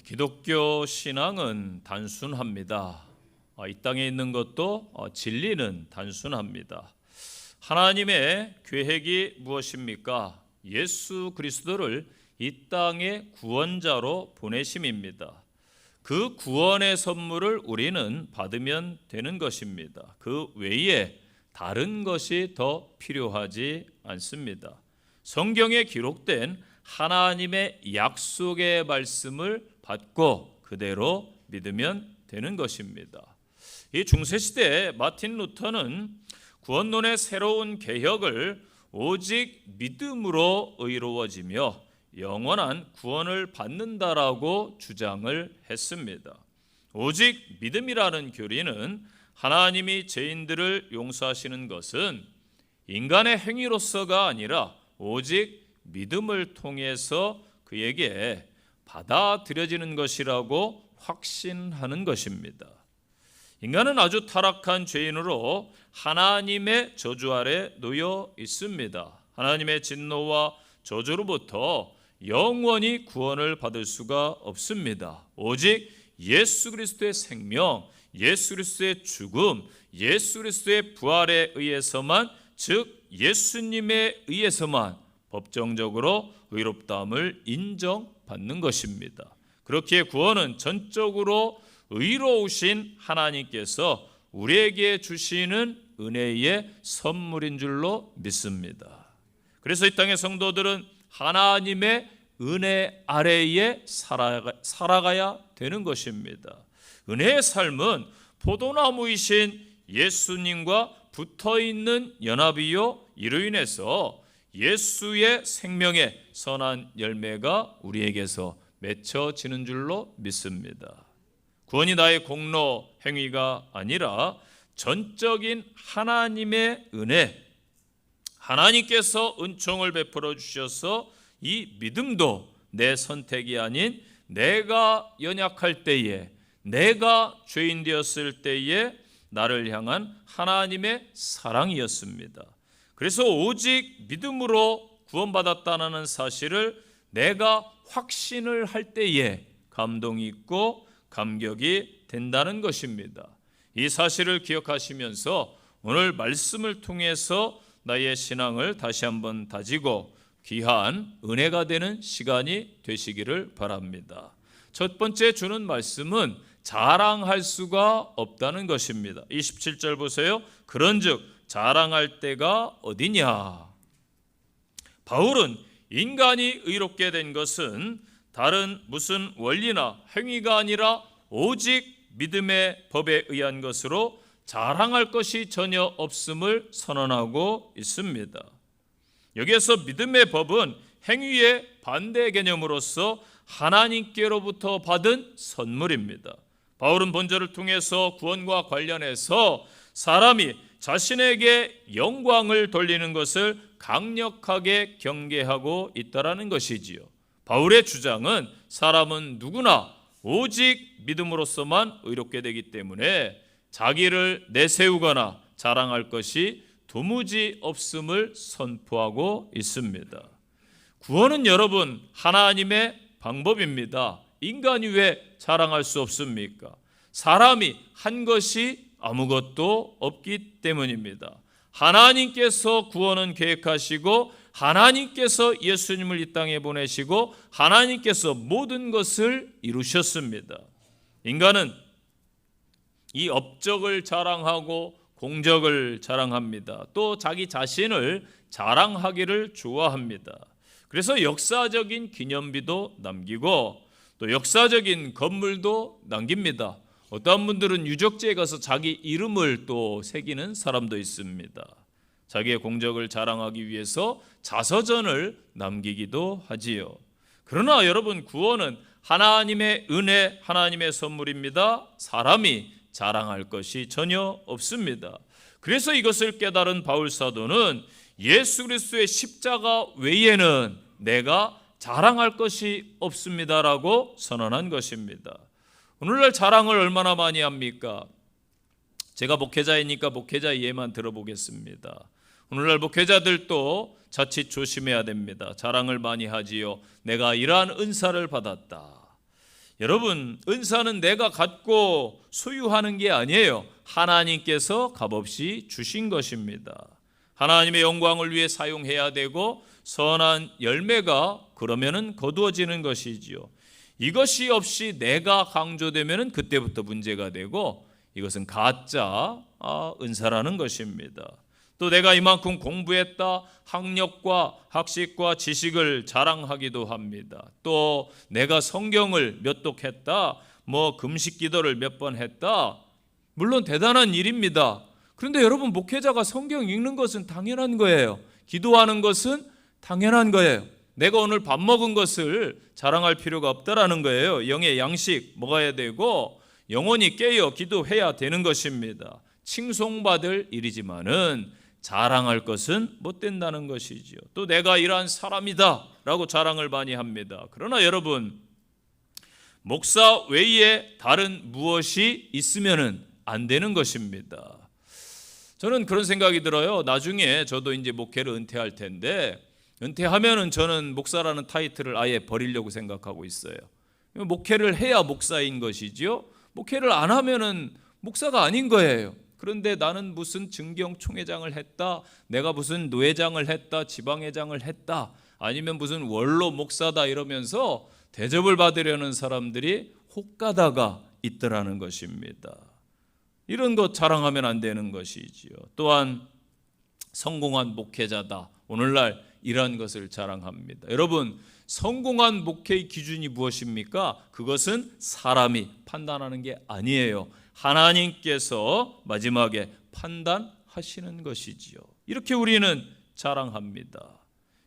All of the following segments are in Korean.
기독교 신앙은 단순합니다. 이 땅에 있는 것도 진리는 단순합니다. 하나님의 계획이 무엇입니까? 예수 그리스도를 이 땅의 구원자로 보내심입니다. 그 구원의 선물을 우리는 받으면 되는 것입니다. 그 외에 다른 것이 더 필요하지 않습니다. 성경에 기록된 하나님의 약속의 말씀을 받고 그대로 믿으면 되는 것입니다. 이 중세시대 마틴 루터는 구원론의 새로운 개혁을 오직 믿음으로 의로워지며 영원한 구원을 받는다라고 주장을 했습니다. 오직 믿음이라는 교리는 하나님이 죄인들을 용서하시는 것은 인간의 행위로서가 아니라 오직 믿음을 통해서 그에게 받아들여지는 것이라고 확신하는 것입니다. 인간은 아주 타락한 죄인으로 하나님의 저주 아래 놓여 있습니다. 하나님의 진노와 저주로부터 영원히 구원을 받을 수가 없습니다. 오직 예수 그리스도의 생명, 예수 그리스도의 죽음, 예수 그리스도의 부활에 의해서만, 즉 예수님에 의해서만 법정적으로 의롭다함을 인정받는 것입니다. 그렇기에 구원은 전적으로 의로우신 하나님께서 우리에게 주시는 은혜의 선물인 줄로 믿습니다. 그래서 이 땅의 성도들은 하나님의 은혜 아래에 살아가야 되는 것입니다. 은혜의 삶은 포도나무이신 예수님과 붙어있는 연합이요, 이로 인해서 예수의 생명의 선한 열매가 우리에게서 맺혀지는 줄로 믿습니다. 구원이 나의 공로 행위가 아니라 전적인 하나님의 은혜, 하나님께서 은총을 베풀어 주셔서 이 믿음도 내 선택이 아닌 내가 연약할 때에, 내가 죄인 되었을 때에 나를 향한 하나님의 사랑이었습니다. 그래서 오직 믿음으로 구원받았다는 사실을 내가 확신을 할 때에 감동이 있고 감격이 된다는 것입니다. 이 사실을 기억하시면서 오늘 말씀을 통해서 나의 신앙을 다시 한번 다지고 귀한 은혜가 되는 시간이 되시기를 바랍니다. 첫 번째 주는 말씀은 자랑할 수가 없다는 것입니다. 27절 보세요. 그런즉 자랑할 때가 어디냐? 바울은 인간이 의롭게 된 것은 다른 무슨 원리나 행위가 아니라 오직 믿음의 법에 의한 것으로 자랑할 것이 전혀 없음을 선언하고 있습니다. 여기에서 믿음의 법은 행위의 반대 개념으로서 하나님께로부터 받은 선물입니다. 바울은 본절을 통해서 구원과 관련해서 사람이 자신에게 영광을 돌리는 것을 강력하게 경계하고 있다라는 것이지요. 바울의 주장은 사람은 누구나 오직 믿음으로서만 의롭게 되기 때문에 자기를 내세우거나 자랑할 것이 도무지 없음을 선포하고 있습니다. 구원은 여러분 하나님의 방법입니다. 인간이 왜 자랑할 수 없습니까? 사람이 한 것이 아무것도 없기 때문입니다. 하나님께서 구원은 계획하시고 하나님께서 예수님을 이 땅에 보내시고 하나님께서 모든 것을 이루셨습니다. 인간은 이 업적을 자랑하고 공적을 자랑합니다. 또 자기 자신을 자랑하기를 좋아합니다. 그래서 역사적인 기념비도 남기고 또 역사적인 건물도 남깁니다. 어떤 분들은 유적지에 가서 자기 이름을 또 새기는 사람도 있습니다. 자기의 공적을 자랑하기 위해서 자서전을 남기기도 하지요. 그러나 여러분, 구원은 하나님의 은혜, 하나님의 선물입니다. 사람이 자랑할 것이 전혀 없습니다. 그래서 이것을 깨달은 바울 사도는 예수 그리스도의 십자가 외에는 내가 자랑할 것이 없습니다라고 선언한 것입니다. 오늘날 자랑을 얼마나 많이 합니까? 제가 목회자이니까 목회자 예만 들어보겠습니다. 오늘날 목회자들도 자칫 조심해야 됩니다. 자랑을 많이 하지요. 내가 이러한 은사를 받았다. 여러분, 은사는 내가 갖고 소유하는 게 아니에요. 하나님께서 값없이 주신 것입니다. 하나님의 영광을 위해 사용해야 되고 선한 열매가 그러면은 거두어지는 것이지요. 이것이 없이 내가 강조되면은 그때부터 문제가 되고 이것은 가짜 은사라는 것입니다. 또 내가 이만큼 공부했다, 학력과 학식과 지식을 자랑하기도 합니다. 또 내가 성경을 몇 독했다, 금식 기도를 몇 번 했다. 물론 대단한 일입니다. 그런데 여러분, 목회자가 성경 읽는 것은 당연한 거예요. 기도하는 것은 당연한 거예요. 내가 오늘 밥 먹은 것을 자랑할 필요가 없다라는 거예요. 영의 양식 먹어야 되고 영혼이 깨어 기도해야 되는 것입니다. 칭송받을 일이지만은 자랑할 것은 못 된다는 것이지요. 또 내가 이러한 사람이다 라고 자랑을 많이 합니다. 그러나 여러분, 목사 외에 다른 무엇이 있으면은 안 되는 것입니다. 저는 그런 생각이 들어요. 나중에 저도 이제 목회를 은퇴할 텐데, 은퇴하면은 저는 목사라는 타이틀을 아예 버리려고 생각하고 있어요. 목회를 해야 목사인 것이지요. 목회를 안 하면은 목사가 아닌 거예요. 그런데 나는 무슨 증경총회장을 했다, 내가 무슨 노회장을 했다, 지방회장을 했다, 아니면 무슨 원로 목사다 이러면서 대접을 받으려는 사람들이 혹가다가 있더라는 것입니다. 이런 것 자랑하면 안 되는 것이지요. 또한 성공한 목회자다, 오늘날 이런 것을 자랑합니다. 여러분, 성공한 목회의 기준이 무엇입니까? 그것은 사람이 판단하는 게 아니에요. 하나님께서 마지막에 판단하시는 것이지요. 이렇게 우리는 자랑합니다.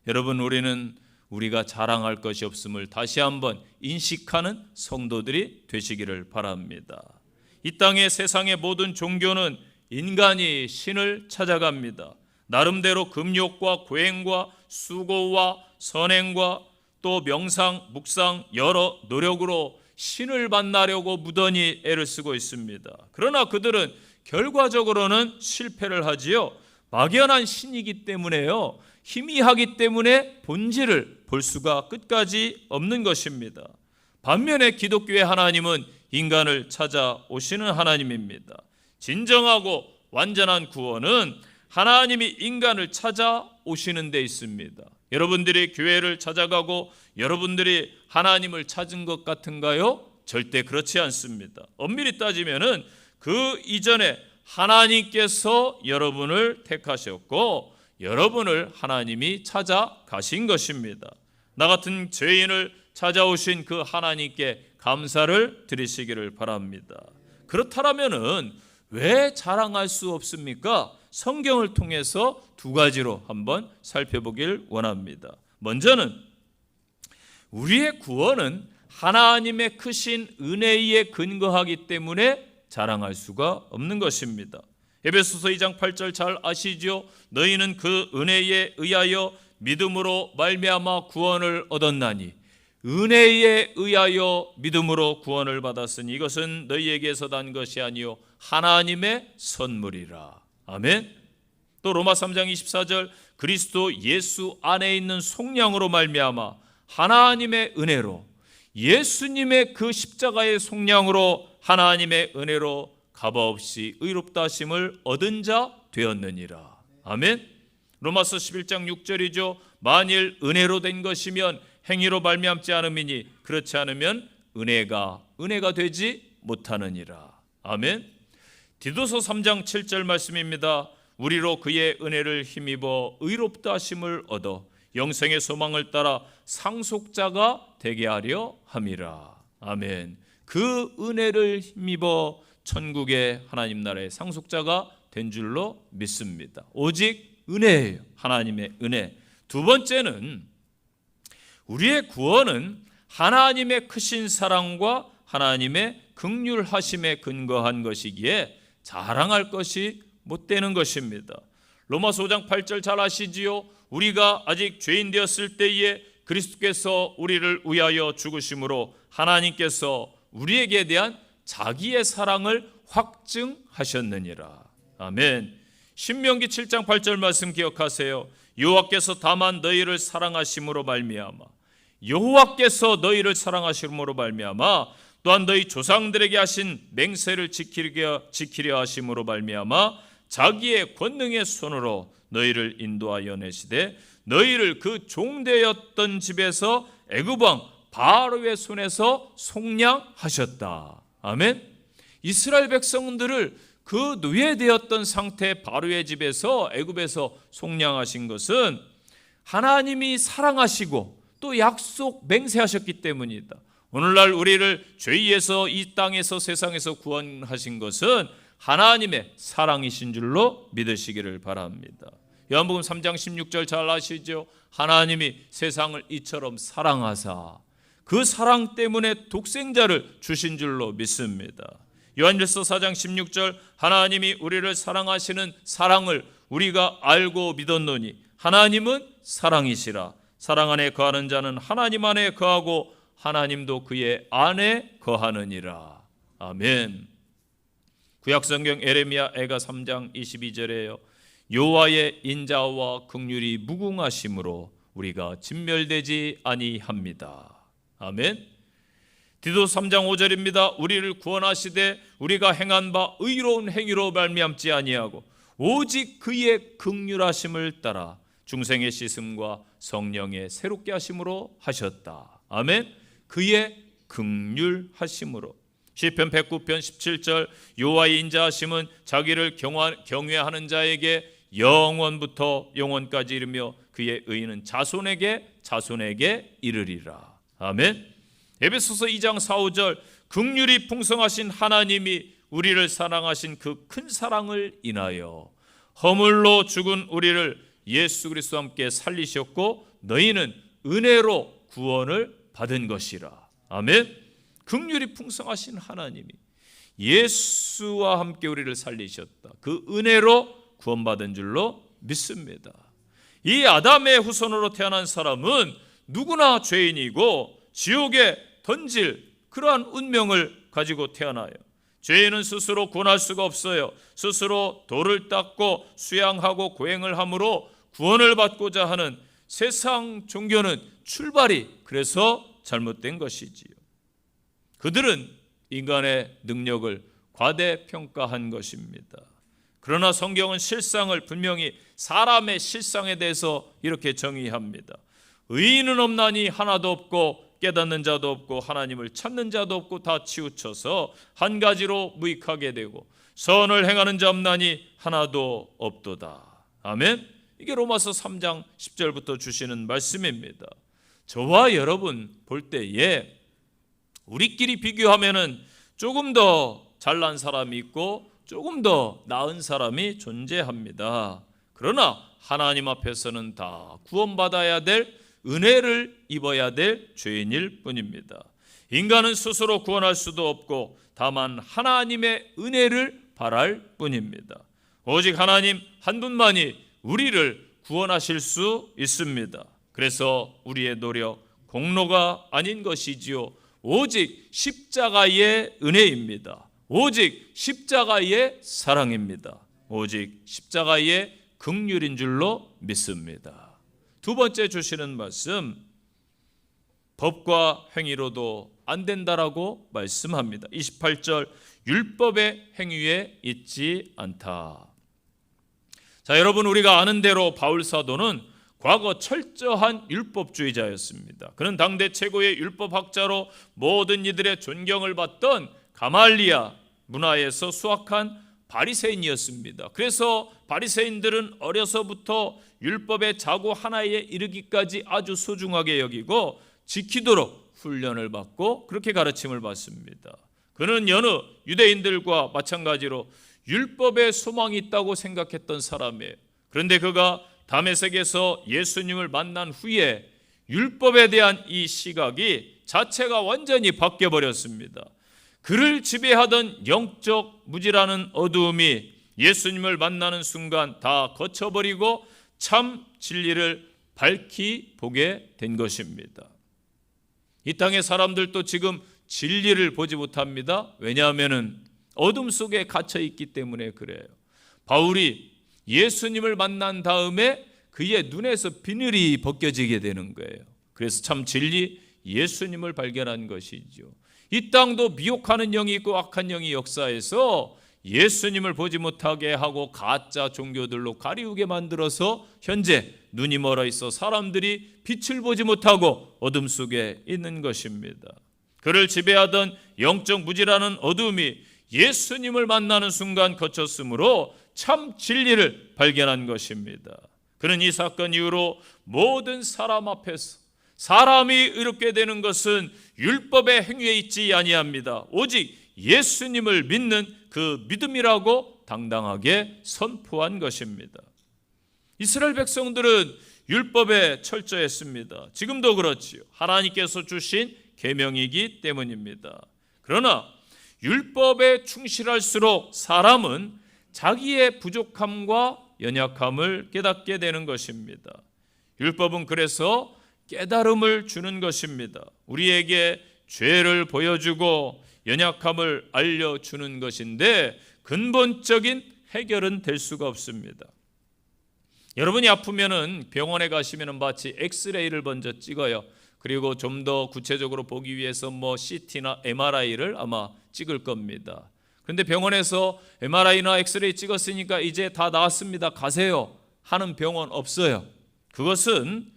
여러분, 우리는 우리가 자랑할 것이 없음을 다시 한번 인식하는 성도들이 되시기를 바랍니다. 이 땅의 세상의 모든 종교는 인간이 신을 찾아갑니다. 나름대로 금욕과 고행과 수고와 선행과 또 명상, 묵상, 여러 노력으로 신을 만나려고 무던히 애를 쓰고 있습니다. 그러나 그들은 결과적으로는 실패를 하지요. 막연한 신이기 때문에요. 희미하기 때문에 본질을 볼 수가 끝까지 없는 것입니다. 반면에 기독교의 하나님은 인간을 찾아오시는 하나님입니다. 진정하고 완전한 구원은 하나님이 인간을 찾아오시는 데 있습니다. 여러분들이 교회를 찾아가고 여러분들이 하나님을 찾은 것 같은가요? 절대 그렇지 않습니다. 엄밀히 따지면은 그 이전에 하나님께서 여러분을 택하셨고 여러분을 하나님이 찾아가신 것입니다. 나 같은 죄인을 찾아오신 그 하나님께 감사를 드리시기를 바랍니다. 그렇다면은 왜 자랑할 수 없습니까? 성경을 통해서 두 가지로 한번 살펴보길 원합니다. 먼저는 우리의 구원은 하나님의 크신 은혜에 근거하기 때문에 자랑할 수가 없는 것입니다. 에베소서 2장 8절 잘 아시죠? 너희는 그 은혜에 의하여 믿음으로 말미암아 구원을 얻었나니 은혜에 의하여 믿음으로 구원을 받았으니 이것은 너희에게서 난 것이 아니요 하나님의 선물이라. 아멘. 또 로마 3장 24절 그리스도 예수 안에 있는 속량으로 말미암아 하나님의 은혜로 예수님의 그 십자가의 속량으로 하나님의 은혜로 값없이 의롭다 하심을 얻은 자 되었느니라. 아멘. 로마서 11장 6절이죠. 만일 은혜로 된 것이면 행위로 말미암지 않음이니 그렇지 않으면 은혜가 되지 못하느니라. 아멘. 디도서 3장 7절 말씀입니다. 우리로 그의 은혜를 힘입어 의롭다 하심을 얻어 영생의 소망을 따라 상속자가 되게 하려 함이라. 아멘. 그 은혜를 힘입어 천국의 하나님 나라의 상속자가 된 줄로 믿습니다. 오직 은혜예요. 하나님의 은혜. 두 번째는 우리의 구원은 하나님의 크신 사랑과 하나님의 긍휼하심에 근거한 것이기에 자랑할 것이 못 되는 것입니다. 로마서 5장 8절 잘 아시지요? 우리가 아직 죄인 되었을 때에 그리스도께서 우리를 위하여 죽으심으로 하나님께서 우리에게 대한 자기의 사랑을 확증하셨느니라. 아멘. 신명기 7장 8절 말씀 기억하세요. 여호와께서 다만 너희를 사랑하심으로 말미암아 여호와께서 너희를 사랑하심으로 말미암아 또한 너희 조상들에게 하신 맹세를 지키려 하심으로 말미암아 자기의 권능의 손으로 너희를 인도하여 내시되 너희를 그 종되었던 집에서 애굽 왕 바로의 손에서 속량하셨다. 아멘. 이스라엘 백성들을 그 노예되었던 상태 바로의 집에서 애굽에서 속량하신 것은 하나님이 사랑하시고 또 약속 맹세하셨기 때문이다. 오늘날 우리를 죄에서 이 땅에서 세상에서 구원하신 것은 하나님의 사랑이신 줄로 믿으시기를 바랍니다. 요한복음 3장 16절 잘 아시죠? 하나님이 세상을 이처럼 사랑하사 그 사랑 때문에 독생자를 주신 줄로 믿습니다. 요한일서 4장 16절 하나님이 우리를 사랑하시는 사랑을 우리가 알고 믿었노니 하나님은 사랑이시라. 사랑 안에 거하는 자는 하나님 안에 거하고 하나님도 그의 안에 거하느니라. 아멘. 구약성경 에레미야 애가 3장 22절에요. 여호와의 인자와 긍휼이 무궁하심으로 우리가 진멸되지 아니합니다. 아멘. 디도 3장 5절입니다. 우리를 구원하시되 우리가 행한 바 의로운 행위로 말미암지 아니하고 오직 그의 긍휼하심을 따라 중생의 씻음과 성령의 새롭게 하심으로 하셨다. 아멘. 그의 긍휼하심으로. 시편 109편 17절 여호와의 인자하심은 자기를 경외하는 자에게 영원부터 영원까지 이르며 그의 의인은 자손에게 이르리라. 아멘. 에베소서 2장 4, 5절 긍휼이 풍성하신 하나님이 우리를 사랑하신 그 큰 사랑을 인하여 허물로 죽은 우리를 예수 그리스도와 함께 살리셨고 너희는 은혜로 구원을 받은 것이라. 아멘. 긍휼이 풍성하신 하나님이 예수와 함께 우리를 살리셨다. 그 은혜로 구원받은 줄로 믿습니다. 이 아담의 후손으로 태어난 사람은 누구나 죄인이고 지옥에 던질 그러한 운명을 가지고 태어나요. 죄인은 스스로 구원할 수가 없어요. 스스로 돌을 닦고 수양하고 고행을 함으로 구원을 받고자 하는 세상 종교는 출발이 그래서 잘못된 것이지요. 그들은 인간의 능력을 과대평가한 것입니다. 그러나 성경은 실상을 분명히 사람의 실상에 대해서 이렇게 정의합니다. 의인은 없나니 하나도 없고 깨닫는 자도 없고 하나님을 찾는 자도 없고 다 치우쳐서 한 가지로 무익하게 되고 선을 행하는 자 없나니 하나도 없도다. 아멘. 이게 로마서 3장 10절부터 주시는 말씀입니다. 저와 여러분 볼 때에 우리끼리 비교하면은 조금 더 잘난 사람이 있고 조금 더 나은 사람이 존재합니다. 그러나 하나님 앞에서는 다 구원받아야 될 은혜를 입어야 될 죄인일 뿐입니다. 인간은 스스로 구원할 수도 없고 다만 하나님의 은혜를 바랄 뿐입니다. 오직 하나님 한 분만이 우리를 구원하실 수 있습니다. 그래서 우리의 노력, 공로가 아닌 것이지요. 오직 십자가의 은혜입니다. 오직 십자가의 사랑입니다. 오직 십자가의 긍휼인 줄로 믿습니다. 두 번째 주시는 말씀, 법과 행위로도 안 된다라고 말씀합니다. 28절 율법의 행위에 있지 않다. 자, 여러분 우리가 아는 대로 바울 사도는 과거 철저한 율법주의자였습니다. 그는 당대 최고의 율법학자로 모든 이들의 존경을 받던 가말리아 문화에서 수학한 바리새인이었습니다. 그래서 바리새인들은 어려서부터 율법의 자구 하나에 이르기까지 아주 소중하게 여기고 지키도록 훈련을 받고 그렇게 가르침을 받습니다. 그는 여느 유대인들과 마찬가지로 율법에 소망이 있다고 생각했던 사람이에요. 그런데 그가 다메섹에서 예수님을 만난 후에 율법에 대한 이 시각이 자체가 완전히 바뀌어버렸습니다. 그를 지배하던 영적 무지라는 어두움이 예수님을 만나는 순간 다 거쳐버리고 참 진리를 밝히 보게 된 것입니다. 이 땅의 사람들도 지금 진리를 보지 못합니다. 왜냐하면 어둠 속에 갇혀 있기 때문에 그래요. 바울이 예수님을 만난 다음에 그의 눈에서 비늘이 벗겨지게 되는 거예요. 그래서 참 진리 예수님을 발견한 것이죠. 이 땅도 미혹하는 영이 있고 악한 영이 역사해서 예수님을 보지 못하게 하고 가짜 종교들로 가리우게 만들어서 현재 눈이 멀어 있어 사람들이 빛을 보지 못하고 어둠 속에 있는 것입니다. 그를 지배하던 영적 무지라는 어둠이 예수님을 만나는 순간 거쳤으므로 참 진리를 발견한 것입니다. 그는 이 사건 이후로 모든 사람 앞에서 사람이 의롭게 되는 것은 율법의 행위에 있지 아니합니다. 오직 예수님을 믿는 그 믿음이라고 당당하게 선포한 것입니다. 이스라엘 백성들은 율법에 철저했습니다. 지금도 그렇지요. 하나님께서 주신 계명이기 때문입니다. 그러나 율법에 충실할수록 사람은 자기의 부족함과 연약함을 깨닫게 되는 것입니다. 율법은 그래서 깨달음을 주는 것입니다. 우리에게 죄를 보여주고 연약함을 알려주는 것인데 근본적인 해결은 될 수가 없습니다. 여러분이 아프면은 병원에 가시면은 마치 엑스레이를 먼저 찍어요. 그리고 좀 더 구체적으로 보기 위해서 CT나 MRI를 아마 찍을 겁니다. 그런데 병원에서 MRI나 엑스레이 찍었으니까 이제 다 나았습니다. 가세요 하는 병원 없어요. 그것은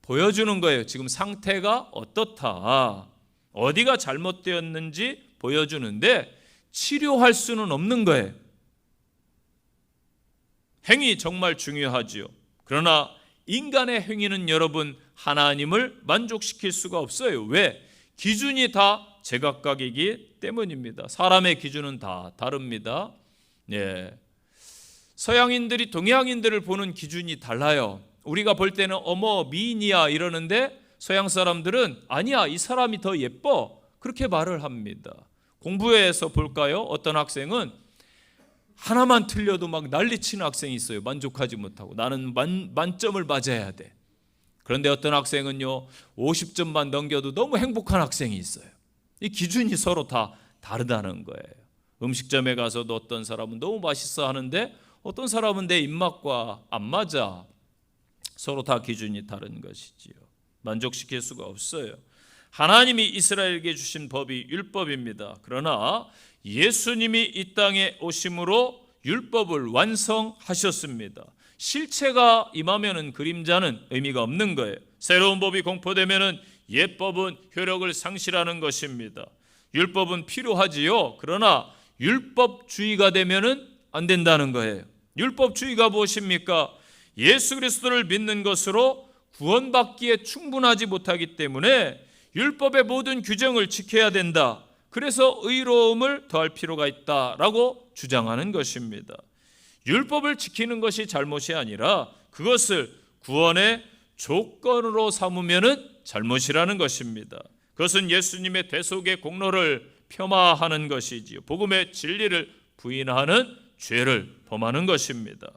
보여주는 거예요. 지금 상태가 어떻다, 어디가 잘못되었는지 보여주는데 치료할 수는 없는 거예요. 행위 정말 중요하지요. 그러나 인간의 행위는 여러분 하나님을 만족시킬 수가 없어요. 왜? 기준이 다 제각각이기 때문입니다. 사람의 기준은 다 다릅니다. 서양인들이 동양인들을 보는 기준이 달라요. 우리가 볼 때는 어머 미인이야 이러는데 서양 사람들은 아니야 이 사람이 더 예뻐 그렇게 말을 합니다. 공부에서 볼까요? 어떤 학생은 하나만 틀려도 막 난리치는 학생이 있어요. 만족하지 못하고 나는 만점을 맞아야 돼. 그런데 어떤 학생은요 50점만 넘겨도 너무 행복한 학생이 있어요. 이 기준이 서로 다 다르다는 거예요. 음식점에 가서도 어떤 사람은 너무 맛있어 하는데 어떤 사람은 내 입맛과 안 맞아. 서로 다 기준이 다른 것이지요. 만족시킬 수가 없어요. 하나님이 이스라엘에게 주신 법이 율법입니다. 그러나 예수님이 이 땅에 오심으로 율법을 완성하셨습니다. 실체가 임하면은 그림자는 의미가 없는 거예요. 새로운 법이 공포되면은 옛 법은 효력을 상실하는 것입니다. 율법은 필요하지요. 그러나 율법주의가 되면은 안 된다는 거예요. 율법주의가 무엇입니까? 예수 그리스도를 믿는 것으로 구원받기에 충분하지 못하기 때문에 율법의 모든 규정을 지켜야 된다. 그래서 의로움을 더할 필요가 있다라고 주장하는 것입니다. 율법을 지키는 것이 잘못이 아니라 그것을 구원의 조건으로 삼으면은 잘못이라는 것입니다. 그것은 예수님의 대속의 공로를 폄하하는 것이지요. 복음의 진리를 부인하는 죄를 범하는 것입니다.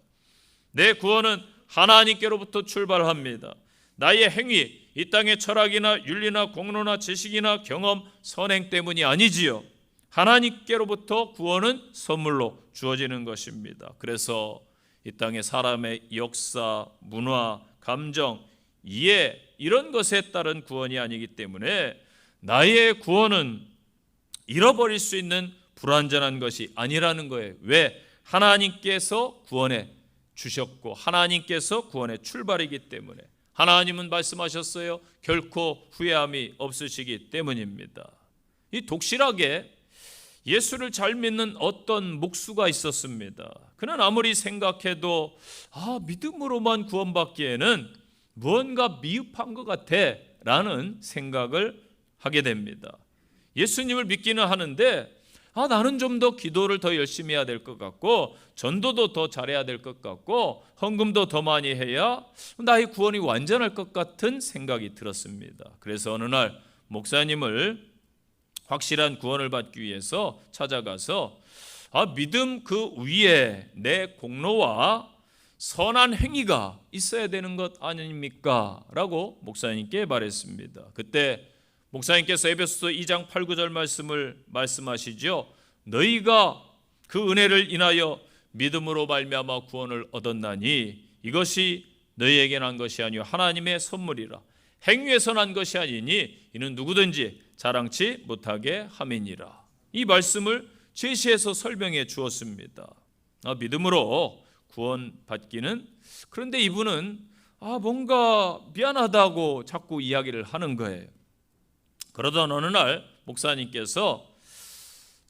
내 구원은 하나님께로부터 출발합니다. 나의 행위, 이 땅의 철학이나 윤리나 공로나 지식이나 경험, 선행 때문이 아니지요. 하나님께로부터 구원은 선물로 주어지는 것입니다. 그래서 이 땅의 사람의 역사, 문화, 감정, 이해 이런 것에 따른 구원이 아니기 때문에 나의 구원은 잃어버릴 수 있는 불완전한 것이 아니라는 거예요. 왜? 하나님께서 구원해 주셨고 하나님께서 구원의 출발이기 때문에 하나님은 말씀하셨어요. 결코 후회함이 없으시기 때문입니다. 이 독실하게 예수를 잘 믿는 어떤 목수가 있었습니다. 그는 아무리 생각해도 믿음으로만 구원받기에는 무언가 미흡한 것 같아 라는 생각을 하게 됩니다. 예수님을 믿기는 하는데 나는 좀 더 기도를 더 열심히 해야 될 것 같고 전도도 더 잘해야 될 것 같고 헌금도 더 많이 해야 나의 구원이 완전할 것 같은 생각이 들었습니다. 그래서 어느 날 목사님을 확실한 구원을 받기 위해서 찾아가서 믿음 그 위에 내 공로와 선한 행위가 있어야 되는 것 아닙니까? 라고 목사님께 말했습니다. 그때 목사님께서 에베소서 2장 8, 9절 말씀을 말씀하시죠. 너희가 그 은혜를 인하여 믿음으로 말미암아 구원을 얻었나니 이것이 너희에게 난 것이 아니요 하나님의 선물이라. 행위에서 난 것이 아니니 이는 누구든지 자랑치 못하게 함이니라. 이 말씀을 제시해서 설명해 주었습니다. 믿음으로 구원받기는, 그런데 이분은 뭔가 미안하다고 자꾸 이야기를 하는 거예요. 그러던 어느 날 목사님께서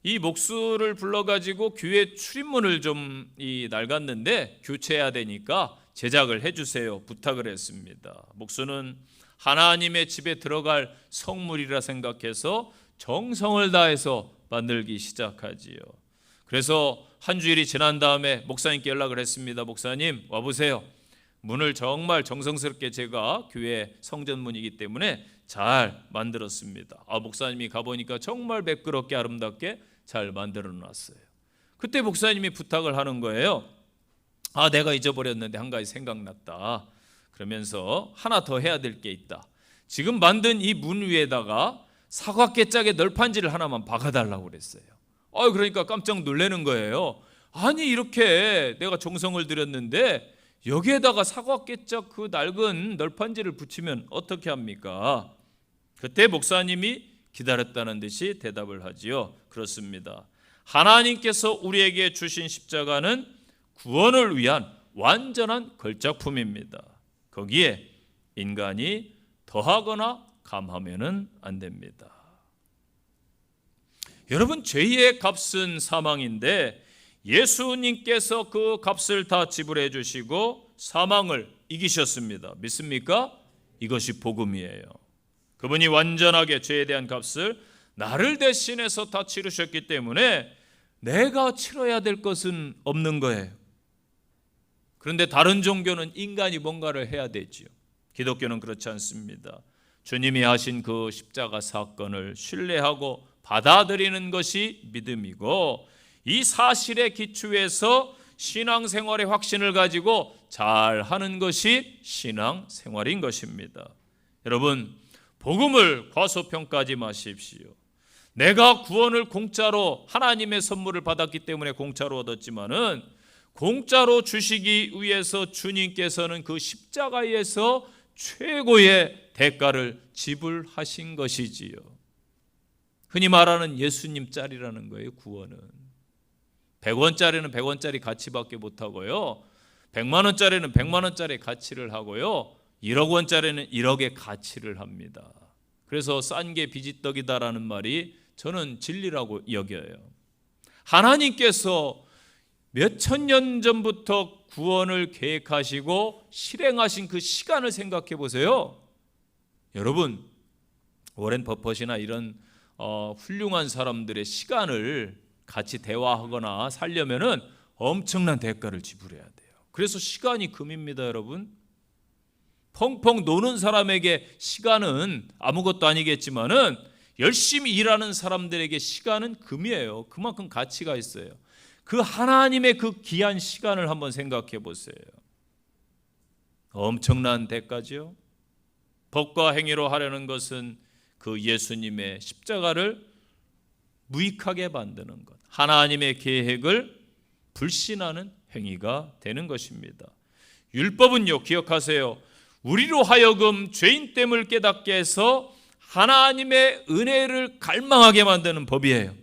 이 목수를 불러가지고 교회 출입문을 좀 낡았는데 교체해야 되니까 제작을 해주세요 부탁을 했습니다. 목수는 하나님의 집에 들어갈 성물이라 생각해서 정성을 다해서 만들기 시작하지요. 그래서 한 주일이 지난 다음에 목사님께 연락을 했습니다. 목사님 와보세요. 문을 정말 정성스럽게 제가 교회 성전문이기 때문에 잘 만들었습니다. 목사님이 가보니까 정말 매끄럽게 아름답게 잘 만들어 놨어요. 그때 목사님이 부탁을 하는 거예요. 내가 잊어버렸는데 한 가지 생각났다. 그러면서 하나 더 해야 될 게 있다. 지금 만든 이 문 위에다가 사각개 짝의 널판지를 하나만 박아달라고 그랬어요. 그러니까 깜짝 놀라는 거예요. 아니 이렇게 내가 정성을 들였는데 여기에다가 사각개 짝 그 낡은 널판지를 붙이면 어떻게 합니까? 그때 목사님이 기다렸다는 듯이 대답을 하지요. 그렇습니다. 하나님께서 우리에게 주신 십자가는 구원을 위한 완전한 걸작품입니다. 거기에 인간이 더하거나 감하면은 안 됩니다. 여러분, 죄의 값은 사망인데 예수님께서 그 값을 다 지불해 주시고 사망을 이기셨습니다. 믿습니까? 이것이 복음이에요. 그분이 완전하게 죄에 대한 값을 나를 대신해서 다 치르셨기 때문에 내가 치러야 될 것은 없는 거예요. 그런데 다른 종교는 인간이 뭔가를 해야 되지요. 기독교는 그렇지 않습니다. 주님이 하신 그 십자가 사건을 신뢰하고 받아들이는 것이 믿음이고, 이 사실에 기초해서 신앙생활의 확신을 가지고 잘 하는 것이 신앙생활인 것입니다. 여러분, 복음을 과소평가하지 마십시오. 내가 구원을 공짜로 하나님의 선물을 받았기 때문에 공짜로 얻었지만은 공짜로 주시기 위해서 주님께서는 그 십자가에서 최고의 대가를 지불하신 것이지요. 흔히 말하는 예수님 짤이라는 거예요. 구원은 100원짜리는 100원짜리 가치밖에 못하고요, 100만 원짜리는 100만 원짜리 가치를 하고요, 1억 원짜리는 1억의 가치를 합니다. 그래서 싼 게 비지떡이다라는 말이 저는 진리라고 여겨요. 하나님께서 몇천 년 전부터 구원을 계획하시고 실행하신 그 시간을 생각해 보세요. 여러분, 워렌 버핏이나 이런 훌륭한 사람들의 시간을 같이 대화하거나 살려면은 엄청난 대가를 지불해야 돼요. 그래서 시간이 금입니다, 여러분. 펑펑 노는 사람에게 시간은 아무것도 아니겠지만은 열심히 일하는 사람들에게 시간은 금이에요. 그만큼 가치가 있어요. 그 하나님의 그 귀한 시간을 한번 생각해 보세요. 엄청난 대가죠. 법과 행위로 하려는 것은 그 예수님의 십자가를 무익하게 만드는 것, 하나님의 계획을 불신하는 행위가 되는 것입니다. 율법은요, 기억하세요. 우리로 하여금 죄인됨을 깨닫게 해서 하나님의 은혜를 갈망하게 만드는 법이에요.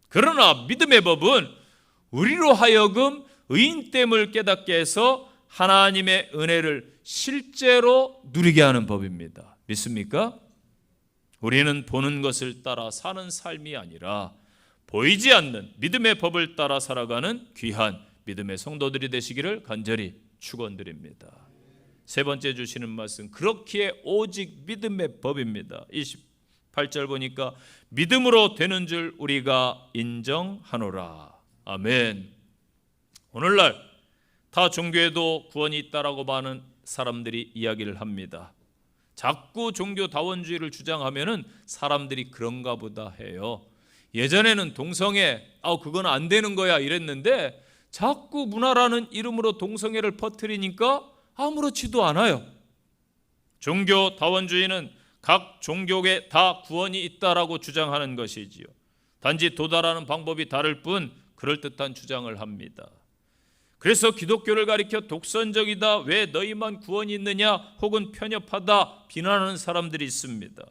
그러나 믿음의 법은 우리로 하여금 의인됨을 깨닫게 해서 하나님의 은혜를 실제로 누리게 하는 법입니다. 믿습니까? 우리는 보는 것을 따라 사는 삶이 아니라 보이지 않는 믿음의 법을 따라 살아가는 귀한 믿음의 성도들이 되시기를 간절히 축원드립니다. 세 번째 주시는 말씀, 그렇기에 오직 믿음의 법입니다. 28절 보니까 믿음으로 되는 줄 우리가 인정하노라. 아멘. 오늘날 타 종교에도 구원이 있다라고 많은 사람들이 이야기를 합니다. 자꾸 종교다원주의를 주장하면은 사람들이 그런가 보다 해요. 예전에는 동성애 그건 안 되는 거야 이랬는데 자꾸 문화라는 이름으로 동성애를 퍼뜨리니까 아무렇지도 않아요. 종교다원주의는 각 종교에 다 구원이 있다라고 주장하는 것이지요. 단지 도달하는 방법이 다를 뿐 그럴듯한 주장을 합니다. 그래서 기독교를 가리켜 독선적이다, 왜 너희만 구원이 있느냐, 혹은 편협하다 비난하는 사람들이 있습니다.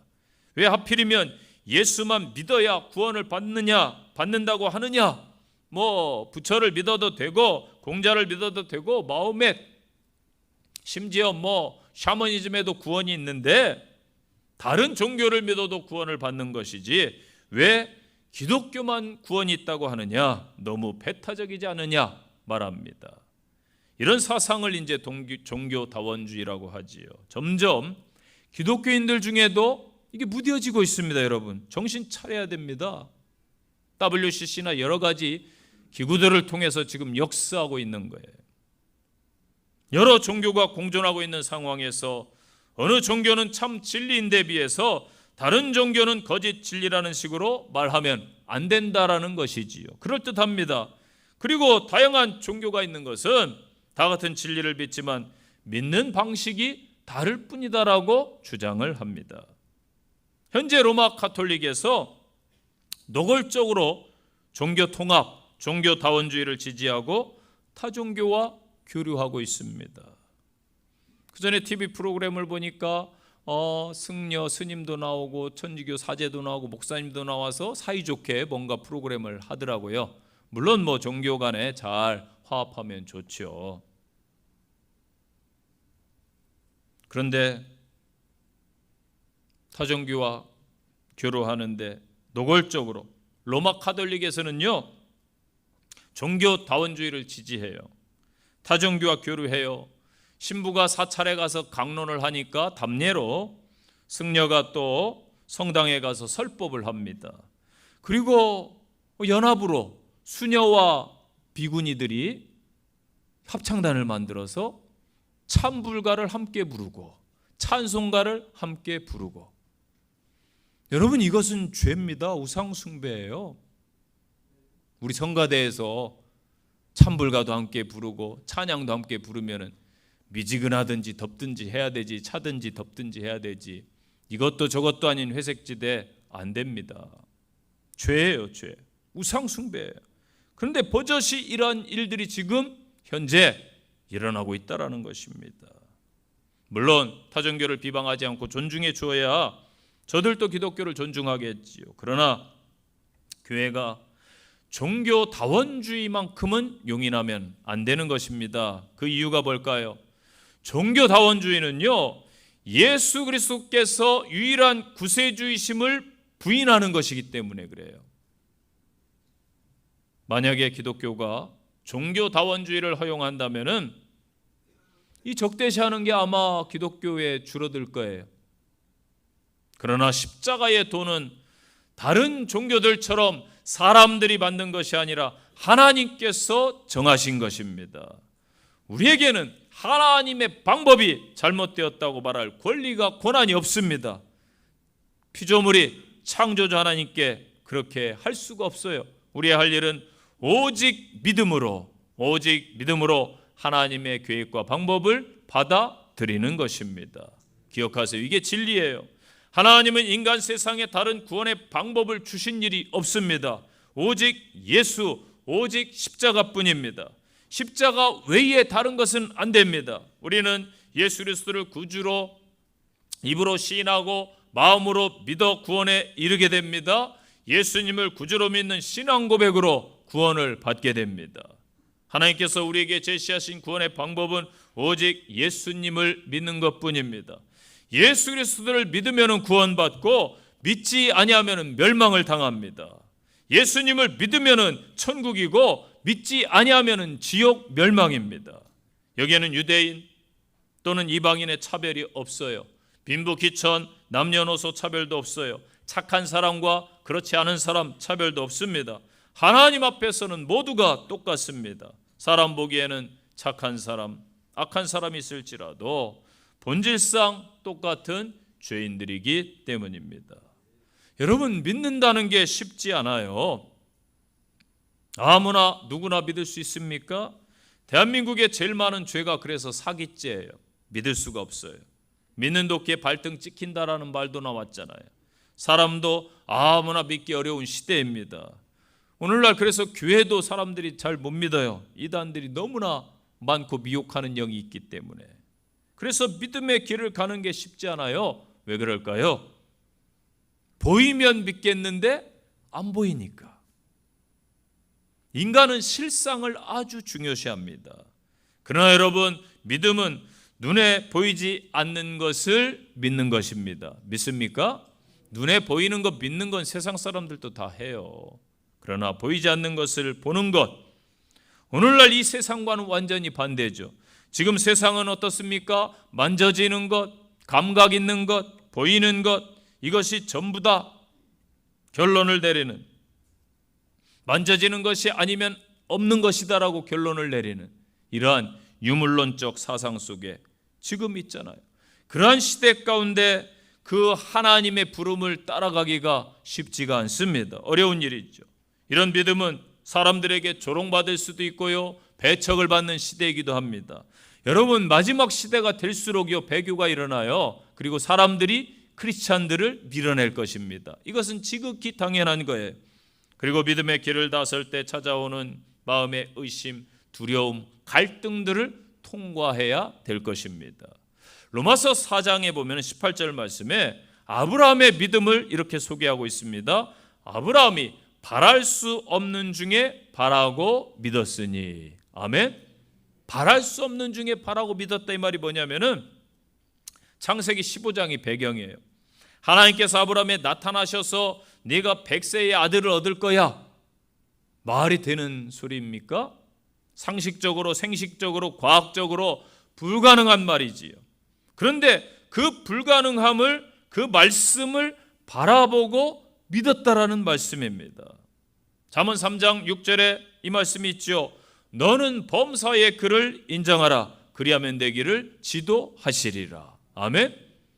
왜 하필이면 예수만 믿어야 구원을 받는다고 하느냐, 부처를 믿어도 되고 공자를 믿어도 되고 마호멧, 심지어 샤머니즘에도 구원이 있는데 다른 종교를 믿어도 구원을 받는 것이지 왜 기독교만 구원이 있다고 하느냐, 너무 배타적이지 않느냐 말합니다. 이런 사상을 이제 종교다원주의라고 하지요. 점점 기독교인들 중에도 이게 무뎌지고 있습니다. 여러분, 정신 차려야 됩니다. WCC나 여러 가지 기구들을 통해서 지금 역사하고 있는 거예요. 여러 종교가 공존하고 있는 상황에서 어느 종교는 참 진리인데 비해서 다른 종교는 거짓 진리라는 식으로 말하면 안 된다라는 것이지요. 그럴듯합니다. 그리고 다양한 종교가 있는 것은 다 같은 진리를 믿지만 믿는 방식이 다를 뿐이다라고 주장을 합니다. 현재 로마 가톨릭에서 노골적으로 종교 통합, 종교 다원주의를 지지하고 타종교와 교류하고 있습니다. 그 전에 TV 프로그램을 보니까 승려 스님도 나오고 천주교 사제도 나오고 목사님도 나와서 사이좋게 뭔가 프로그램을 하더라고요. 물론 종교 간에 잘 화합하면 좋죠. 그런데 타종교와 교류하는데 노골적으로 로마 가톨릭에서는요, 종교 다원주의를 지지해요. 타종교와 교류해요. 신부가 사찰에 가서 강론을 하니까 답례로 승려가 또 성당에 가서 설법을 합니다. 그리고 연합으로 수녀와 비구니들이 합창단을 만들어서 참불가를 함께 부르고 찬송가를 함께 부르고, 여러분, 이것은 죄입니다. 우상숭배예요. 우리 성가대에서 참불가도 함께 부르고 찬양도 함께 부르면은 미지근하든지 덥든지 해야 되지, 차든지 덥든지 해야 되지, 이것도 저것도 아닌 회색지대 안 됩니다. 죄예요, 죄. 우상숭배예요. 그런데 버젓이 이러한 일들이 지금 현재 일어나고 있다라는 것입니다. 물론 타종교를 비방하지 않고 존중해 주어야 저들도 기독교를 존중하겠지요. 그러나 교회가 종교 다원주의만큼은 용인하면 안 되는 것입니다. 그 이유가 뭘까요? 종교 다원주의는요, 예수 그리스도께서 유일한 구세주이심을 부인하는 것이기 때문에 그래요. 만약에 기독교가 종교 다원주의를 허용한다면은 이 적대시하는 게 아마 기독교에 줄어들 거예요. 그러나 십자가의 도는 다른 종교들처럼 사람들이 만든 것이 아니라 하나님께서 정하신 것입니다. 우리에게는 하나님의 방법이 잘못되었다고 말할 권리가 권한이 없습니다. 피조물이 창조주 하나님께 그렇게 할 수가 없어요. 우리의 할 일은 오직 믿음으로 하나님의 계획과 방법을 받아들이는 것입니다. 기억하세요. 이게 진리예요. 하나님은 인간 세상에 다른 구원의 방법을 주신 일이 없습니다. 오직 예수, 오직 십자가뿐입니다. 십자가 외에 다른 것은 안 됩니다. 우리는 예수 그리스도를 구주로 입으로 시인하고 마음으로 믿어 구원에 이르게 됩니다. 예수님을 구주로 믿는 신앙 고백으로 구원을 받게 됩니다. 하나님께서 우리에게 제시하신 구원의 방법은 오직 예수님을 믿는 것뿐입니다. 예수 그리스도를 믿으면 구원받고 믿지 아니하면 멸망을 당합니다. 예수님을 믿으면 천국이고 믿지 아니하면 지옥 멸망입니다. 여기에는 유대인 또는 이방인의 차별이 없어요. 빈부 귀천 남녀노소 차별도 없어요. 착한 사람과 그렇지 않은 사람 차별도 없습니다. 하나님 앞에서는 모두가 똑같습니다. 사람 보기에는 착한 사람, 악한 사람이 있을지라도 본질상 똑같은 죄인들이기 때문입니다. 여러분, 믿는다는 게 쉽지 않아요. 아무나 누구나 믿을 수 있습니까? 대한민국에 제일 많은 죄가 그래서 사기죄예요. 믿을 수가 없어요. 믿는 도끼에 발등 찍힌다라는 말도 나왔잖아요. 사람도 아무나 믿기 어려운 시대입니다. 오늘날 그래서 교회도 사람들이 잘 못 믿어요. 이단들이 너무나 많고 미혹하는 영이 있기 때문에. 그래서 믿음의 길을 가는 게 쉽지 않아요. 왜 그럴까요? 보이면 믿겠는데 안 보이니까. 인간은 실상을 아주 중요시합니다. 그러나 여러분, 믿음은 눈에 보이지 않는 것을 믿는 것입니다. 믿습니까? 눈에 보이는 것 믿는 건 세상 사람들도 다 해요. 그러나 보이지 않는 것을 보는 것, 오늘날 이 세상과는 완전히 반대죠. 지금 세상은 어떻습니까? 만져지는 것, 감각 있는 것, 보이는 것, 이것이 전부 다 결론을 내리는, 만져지는 것이 아니면 없는 것이다라고 결론을 내리는 이러한 유물론적 사상 속에 지금 있잖아요. 그러한 시대 가운데 그 하나님의 부름을 따라가기가 쉽지가 않습니다. 어려운 일이죠. 이런 믿음은 사람들에게 조롱받을 수도 있고요, 배척을 받는 시대이기도 합니다. 여러분, 마지막 시대가 될수록요 배교가 일어나요. 그리고 사람들이 크리스찬들을 밀어낼 것입니다. 이것은 지극히 당연한 거예요. 그리고 믿음의 길을 나설 때 찾아오는 마음의 의심, 두려움, 갈등들을 통과해야 될 것입니다. 로마서 4장에 보면 18절 말씀에 아브라함의 믿음을 이렇게 소개하고 있습니다. 아브라함이 바랄 수 없는 중에 바라고 믿었으니. 아멘. 바랄 수 없는 중에 바라고 믿었다, 이 말이 뭐냐면은 창세기 15장이 배경이에요. 하나님께서 아브라함에 나타나셔서 네가 100세의 아들을 얻을 거야. 말이 되는 소리입니까? 상식적으로, 생식적으로, 과학적으로 불가능한 말이지요. 그런데 그 불가능함을, 그 말씀을 바라보고 믿었다라는 말씀입니다. 잠언 3장 6절에 이 말씀이 있죠. 너는 범사의 그를 인정하라. 그리하면 내 길을 지도하시리라. 아멘.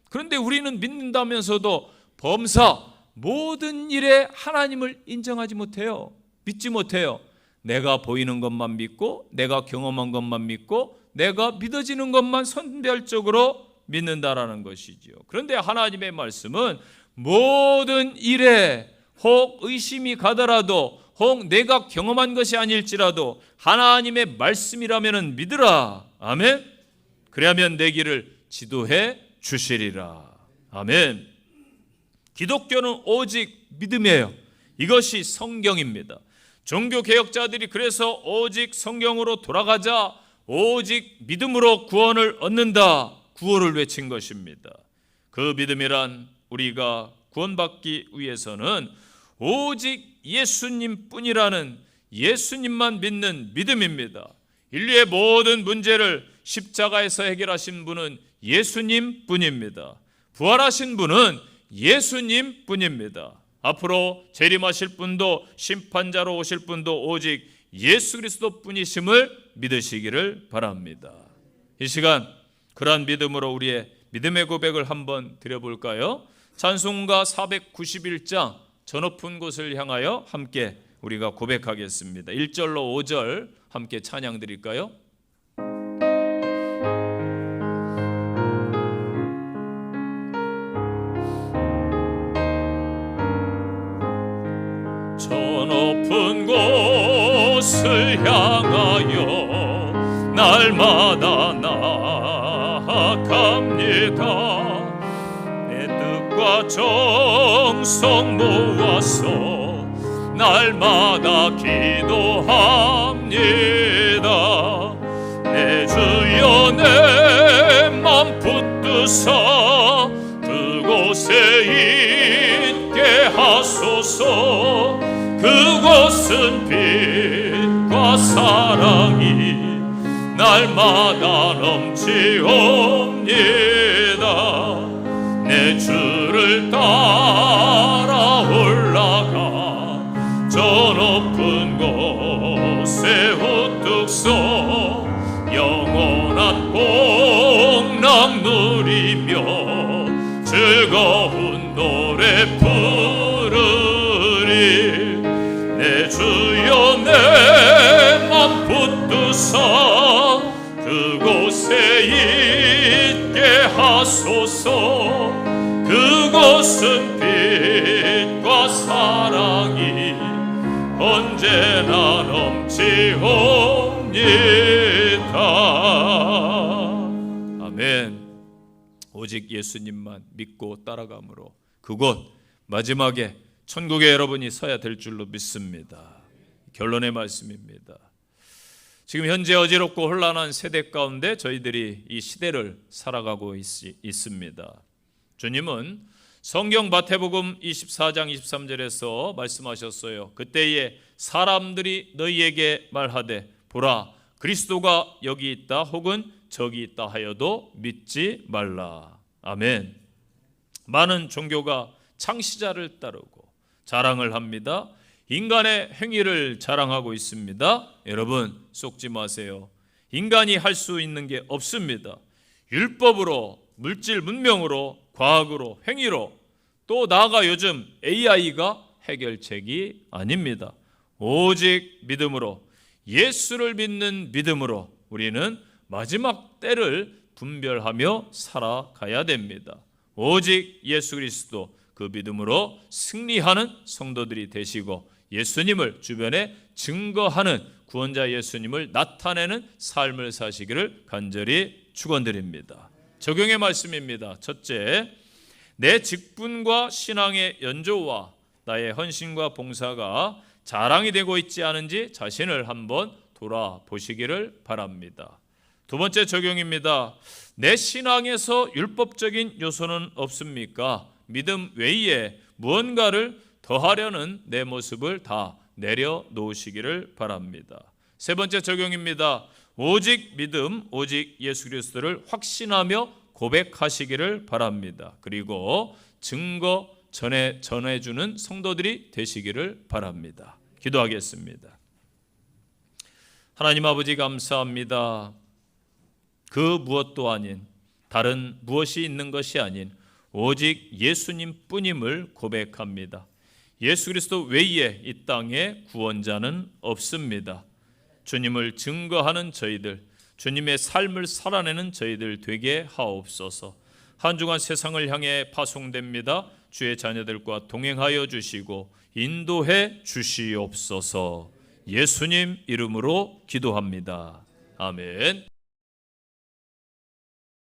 그런데 우리는 믿는다면서도 범사, 모든 일에 하나님을 인정하지 못해요. 믿지 못해요. 내가 보이는 것만 믿고, 내가 경험한 것만 믿고, 내가 믿어지는 것만 선별적으로 믿는다라는 것이죠. 그런데 하나님의 말씀은 모든 일에 혹 의심이 가더라도, 혹 내가 경험한 것이 아닐지라도 하나님의 말씀이라면 믿으라. 아멘. 그래야면 내 길을 지도해 주시리라. 아멘. 기독교는 오직 믿음이에요. 이것이 성경입니다. 종교개혁자들이 그래서 오직 성경으로 돌아가자, 오직 믿음으로 구원을 얻는다, 구호를 외친 것입니다. 그 믿음이란 우리가 구원받기 위해서는 오직 예수님뿐이라는, 예수님만 믿는 믿음입니다. 인류의 모든 문제를 십자가에서 해결하신 분은 예수님뿐입니다. 부활하신 분은 예수님뿐입니다. 앞으로 재림하실 분도 심판자로 오실 분도 오직 예수 그리스도뿐이심을 믿으시기를 바랍니다. 이 시간 그러한 믿음으로 우리의 믿음의 고백을 한번 드려볼까요? 찬송가 491장 저 높은 곳을 향하여 함께 우리가 고백하겠습니다. 1절로 5절 함께 찬양 드릴까요? 저 높은 곳을 향하여 날마다 나아갑니다. 내 뜻과 정성 모아서 날마다 기도합니다. 내 주여 내 맘 붙드사 그곳에 있게 하소서. 그곳은 빛과 사랑이 날마다 넘치옵니다. 내 주를 따라 올라가 저 높은 곳에 우뚝 서 영원한 복락 누리며 즐거운 노래 부르리. 내 주여 내 맘 붙드사 그곳에 있게 하소서. 그곳은 빛과 사랑이 언제나 넘치옵니다. 아멘. 오직 예수님만 믿고 따라감으로 그곳 마지막에 천국에 여러분이 서야 될 줄로 믿습니다. 결론의 말씀입니다. 지금 현재 어지럽고 혼란한 세대 가운데 저희들이 이 시대를 살아가고 있습니다. 주님은 성경 마태복음 24장 23절에서 말씀하셨어요. 그때에 사람들이 너희에게 말하되 보라 그리스도가 여기 있다 혹은 저기 있다 하여도 믿지 말라. 아멘. 많은 종교가 창시자를 따르고 자랑을 합니다. 인간의 행위를 자랑하고 있습니다. 여러분 속지 마세요. 인간이 할 수 있는 게 없습니다. 율법으로, 물질 문명으로, 과학으로, 행위로, 또 나아가 요즘 AI가 해결책이 아닙니다. 오직 믿음으로, 예수를 믿는 믿음으로 우리는 마지막 때를 분별하며 살아가야 됩니다. 오직 예수 그리스도 그 믿음으로 승리하는 성도들이 되시고 예수님을 주변에 증거하는 구원자 예수님을 나타내는 삶을 사시기를 간절히 축원드립니다. 적용의 말씀입니다. 첫째, 내 직분과 신앙의 연조와 나의 헌신과 봉사가 자랑이 되고 있지 않은지 자신을 한번 돌아보시기를 바랍니다. 두 번째 적용입니다. 내 신앙에서 율법적인 요소는 없습니까? 믿음 외에 무언가를 더하려는 내 모습을 다 내려놓으시기를 바랍니다. 세 번째 적용입니다. 오직 믿음, 오직 예수 그리스도를 확신하며 고백하시기를 바랍니다. 그리고 증거 전해주는 성도들이 되시기를 바랍니다. 기도하겠습니다. 하나님 아버지 감사합니다. 그 무엇도 아닌 다른 무엇이 있는 것이 아닌 오직 예수님 뿐임을 고백합니다. 예수 그리스도 외에 이 땅에 구원자는 없습니다. 주님을 증거하는 저희들, 주님의 삶을 살아내는 저희들 되게 하옵소서. 한 주간 세상을 향해 파송됩니다. 주의 자녀들과 동행하여 주시고 인도해 주시옵소서. 예수님 이름으로 기도합니다. 아멘.